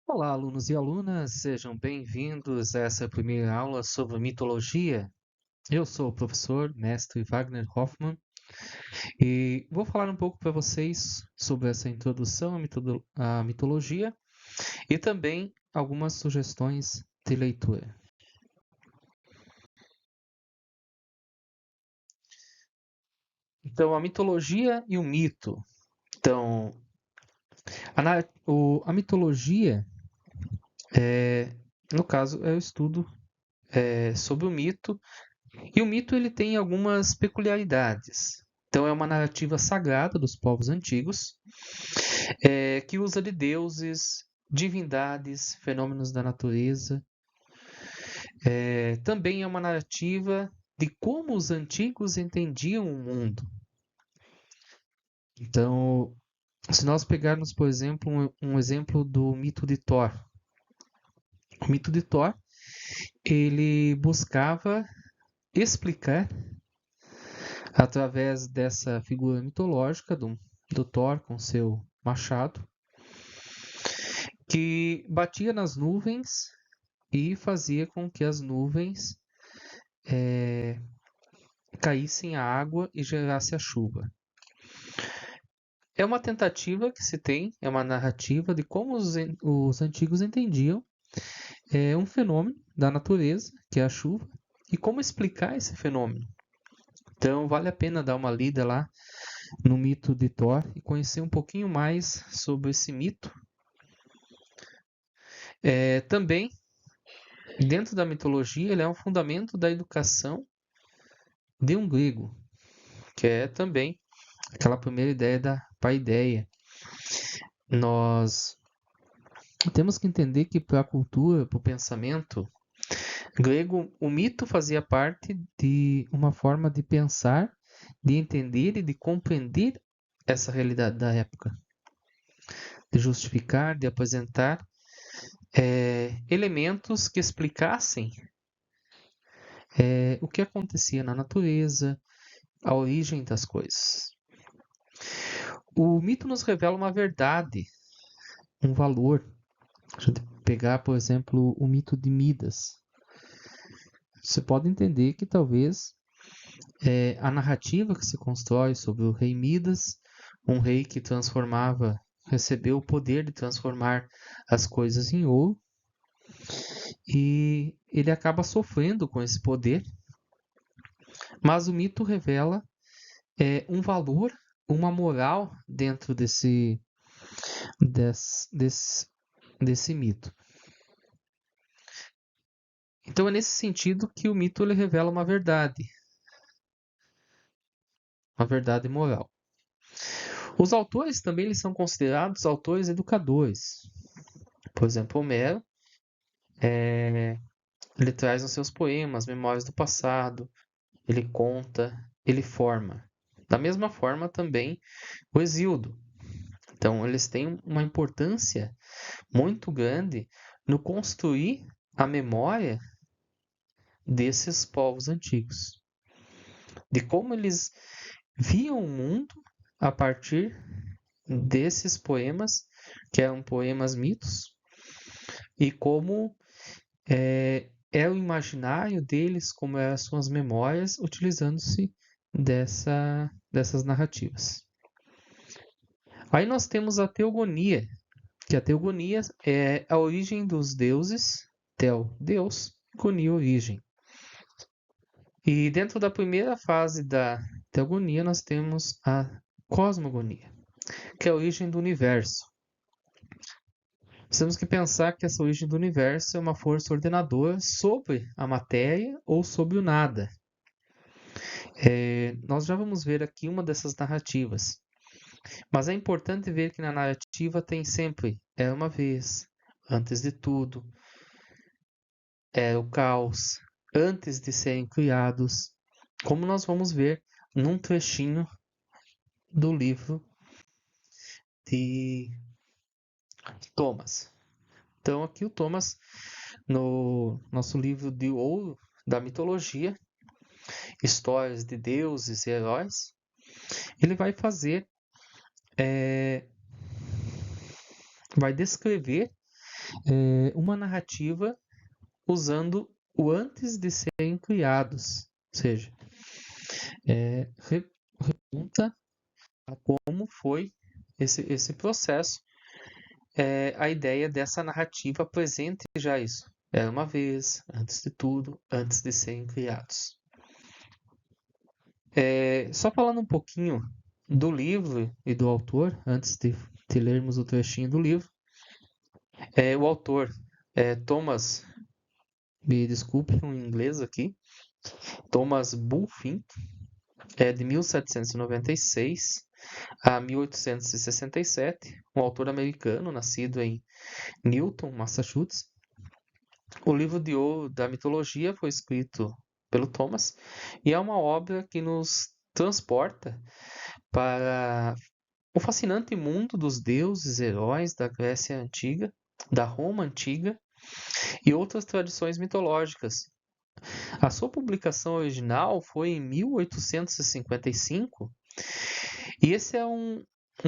Olá, alunos e alunas, sejam bem-vindos a essa primeira aula sobre mitologia. Eu sou o professor, mestre Wagner Hoffmann, e vou falar um pouco para vocês sobre essa introdução à mitologia e também algumas sugestões de leitura. Então, a mitologia e o mito. Então, a mitologia, no caso, é o estudo sobre o mito. E o mito ele tem algumas peculiaridades. Então, é uma narrativa sagrada dos povos antigos, que usa de deuses, divindades, fenômenos da natureza. Também é uma narrativa de como os antigos entendiam o mundo. Então, se nós pegarmos, por exemplo, um exemplo do mito de Thor. O mito de Thor, ele buscava explicar, através dessa figura mitológica do Thor com seu machado, que batia nas nuvens e fazia com que as nuvens caíssem a água e gerasse a chuva. É uma tentativa que se tem, é uma narrativa de como os antigos entendiam um fenômeno da natureza, que é a chuva, e como explicar esse fenômeno. Então, vale a pena dar uma lida lá no mito de Thor e conhecer um pouquinho mais sobre esse mito. Também, dentro da mitologia, ele é um fundamento da educação de um grego, que é também aquela primeira ideia da paideia. Nós temos que entender que para a cultura, para o pensamento grego, o mito fazia parte de uma forma de pensar, de entender e de compreender essa realidade da época, de justificar, de apresentar elementos que explicassem o que acontecia na natureza, a origem das coisas. O mito nos revela uma verdade, um valor. A gente pegar, por exemplo, o mito de Midas. Você pode entender que talvez a narrativa que se constrói sobre o rei Midas, um rei que recebeu o poder de transformar as coisas em ouro, e ele acaba sofrendo com esse poder, mas o mito revela um valor, uma moral dentro desse mito. Então é nesse sentido que o mito ele revela uma verdade moral. Os autores também eles são considerados autores educadores. Por exemplo, Homero, ele traz nos seus poemas memórias do passado, ele conta, ele forma. Da mesma forma também o Hesíodo. Então, eles têm uma importância muito grande no construir a memória desses povos antigos, de como eles viam o mundo a partir desses poemas, que eram poemas mitos, e como é o imaginário deles, como eram as suas memórias, utilizando-se dessas narrativas. Aí nós temos a teogonia, que a teogonia é a origem dos deuses, tel, Deus, gonia, origem. E dentro da primeira fase da teogonia nós temos a cosmogonia, que é a origem do universo. Nós temos que pensar que essa origem do universo é uma força ordenadora sobre a matéria ou sobre o nada. Nós já vamos ver aqui uma dessas narrativas. Mas é importante ver que na narrativa tem sempre era uma vez, antes de tudo, era o caos, antes de serem criados, como nós vamos ver num trechinho do livro de Thomas. Então aqui o Thomas, no nosso livro de ouro da mitologia, Histórias de Deuses e Heróis, ele vai vai descrever uma narrativa usando o antes de serem criados, ou seja, remonta a como foi esse processo. A ideia dessa narrativa presente já isso. Era uma vez, antes de tudo, antes de serem criados. Só falando um pouquinho do livro e do autor, antes de lermos o trechinho do livro. O autor é Thomas, me desculpe o inglês aqui, Thomas Bulfinch, de 1796 a 1867, um autor americano, nascido em Newton, Massachusetts. O livro de ouro da mitologia foi escrito pelo Thomas e é uma obra que nos transporta para o fascinante mundo dos deuses, heróis da Grécia Antiga, da Roma Antiga e outras tradições mitológicas. A sua publicação original foi em 1855 e esse é um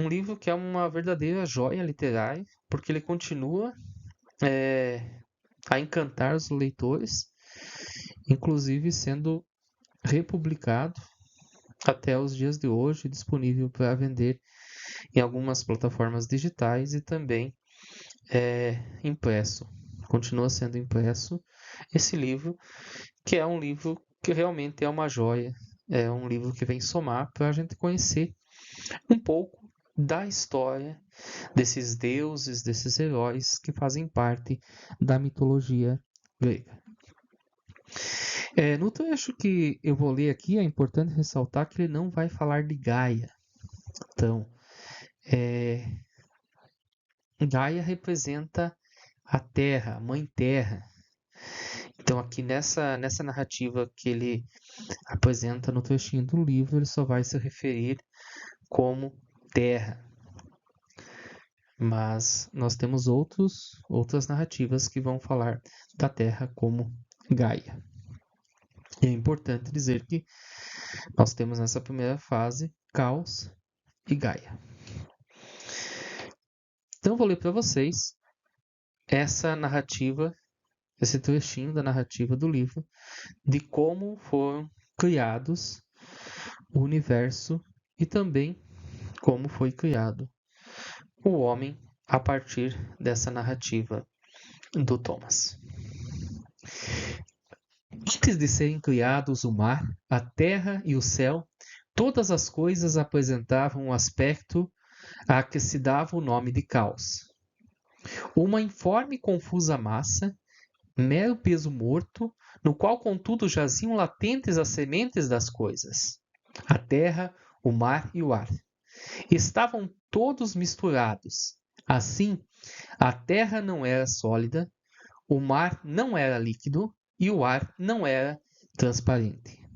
livro que é uma verdadeira joia literária, porque ele continua a encantar os leitores, inclusive sendo republicado até os dias de hoje, disponível para vender em algumas plataformas digitais e também impresso. Continua sendo impresso esse livro, que é um livro que realmente é uma joia, é um livro que vem somar para a gente conhecer um pouco da história desses deuses, desses heróis que fazem parte da mitologia grega. No trecho que eu vou ler aqui, é importante ressaltar que ele não vai falar de Gaia. Então, Gaia representa a Terra, a Mãe Terra. Então, aqui nessa narrativa que ele apresenta no trechinho do livro, ele só vai se referir como Terra. Mas nós temos outras narrativas que vão falar da Terra como Gaia. E é importante dizer que nós temos nessa primeira fase Caos e Gaia. Então, vou ler para vocês essa narrativa, esse trechinho da narrativa do livro, de como foram criados o universo e também como foi criado o homem a partir dessa narrativa do Thomas. Antes de serem criados o mar, a terra e o céu, todas as coisas apresentavam um aspecto a que se dava o nome de caos. Uma informe e confusa massa, mero peso morto, no qual contudo jaziam latentes as sementes das coisas. A terra, o mar e o ar. Estavam todos misturados. Assim, a terra não era sólida, o mar não era líquido e o ar não era transparente.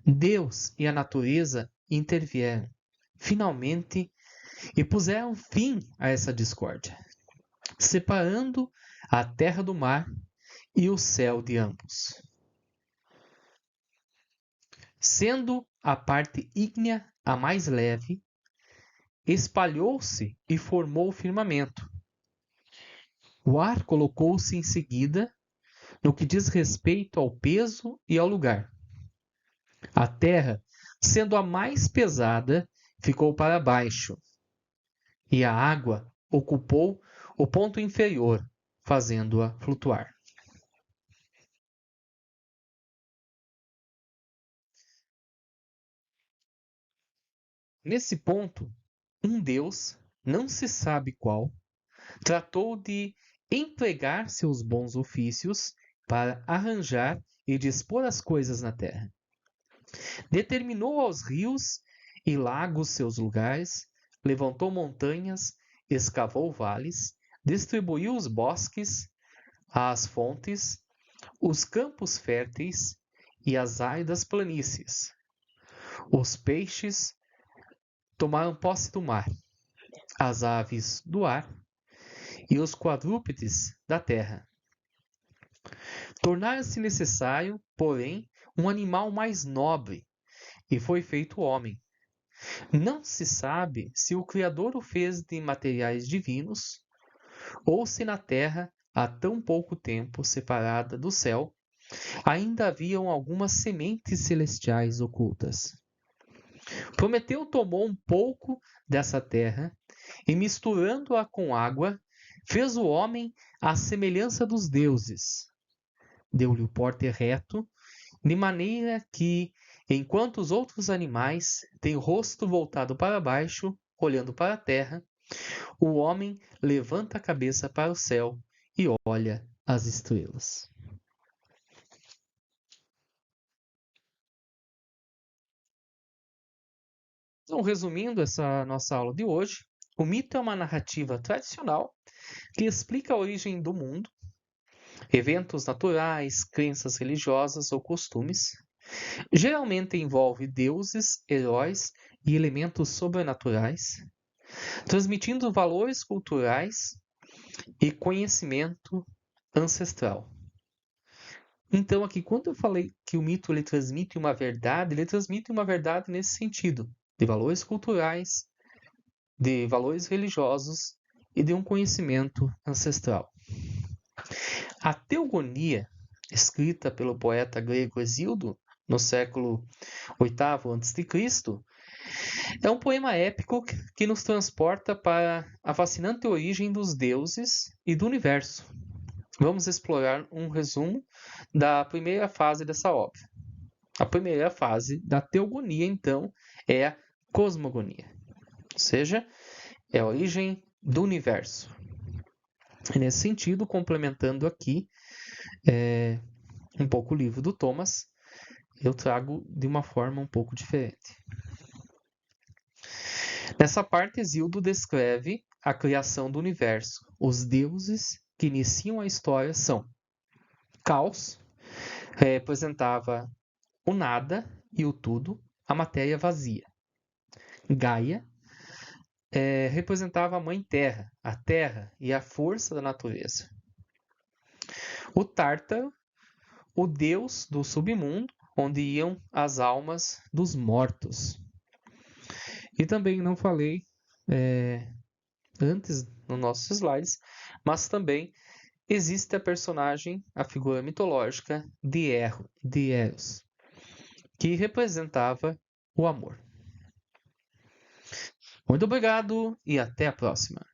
Deus e a natureza intervieram, finalmente, e puseram fim a essa discórdia, separando a terra do mar e o céu de ambos. Sendo a parte ígnea a mais leve, espalhou-se e formou o firmamento. O ar colocou-se em seguida no que diz respeito ao peso e ao lugar. A terra, sendo a mais pesada, ficou para baixo, e a água ocupou o ponto inferior, fazendo-a flutuar. Nesse ponto, um deus, não se sabe qual, tratou de empregar seus bons ofícios para arranjar e dispor as coisas na terra. Determinou aos rios e lagos seus lugares, levantou montanhas, escavou vales, distribuiu os bosques, as fontes, os campos férteis e as áridas planícies. Os peixes tomaram posse do mar, as aves do ar e os quadrúpedes da terra. Tornara-se necessário, porém, um animal mais nobre, e foi feito o homem. Não se sabe se o Criador o fez de materiais divinos ou se na terra, há tão pouco tempo separada do céu, ainda haviam algumas sementes celestiais ocultas. Prometeu tomou um pouco dessa terra e, misturando-a com água, fez o homem à semelhança dos deuses. Deu-lhe o porte reto, de maneira que, enquanto os outros animais têm o rosto voltado para baixo, olhando para a terra, o homem levanta a cabeça para o céu e olha as estrelas. Então, resumindo essa nossa aula de hoje, o mito é uma narrativa tradicional que explica a origem do mundo, eventos naturais, crenças religiosas ou costumes. Geralmente envolve deuses, heróis e elementos sobrenaturais, transmitindo valores culturais e conhecimento ancestral. Então, aqui, quando eu falei que o mito ele transmite uma verdade nesse sentido, de valores culturais, de valores religiosos e de um conhecimento ancestral. A Teogonia, escrita pelo poeta grego Hesíodo no século VIII a.C., é um poema épico que nos transporta para a fascinante origem dos deuses e do universo. Vamos explorar um resumo da primeira fase dessa obra. A primeira fase da Teogonia, então, é a cosmogonia, ou seja, é a origem do universo. E nesse sentido, complementando aqui um pouco o livro do Thomas, eu trago de uma forma um pouco diferente. Nessa parte, Hesíodo descreve a criação do universo. Os deuses que iniciam a história são Caos, representava o nada e o tudo, a matéria vazia. Gaia, representava a Mãe Terra, a terra e a força da natureza. O Tártaro, o deus do submundo, onde iam as almas dos mortos. E também não falei antes nos nossos slides, mas também existe a personagem, a figura mitológica de Eros, que representava o amor. Muito obrigado e até a próxima.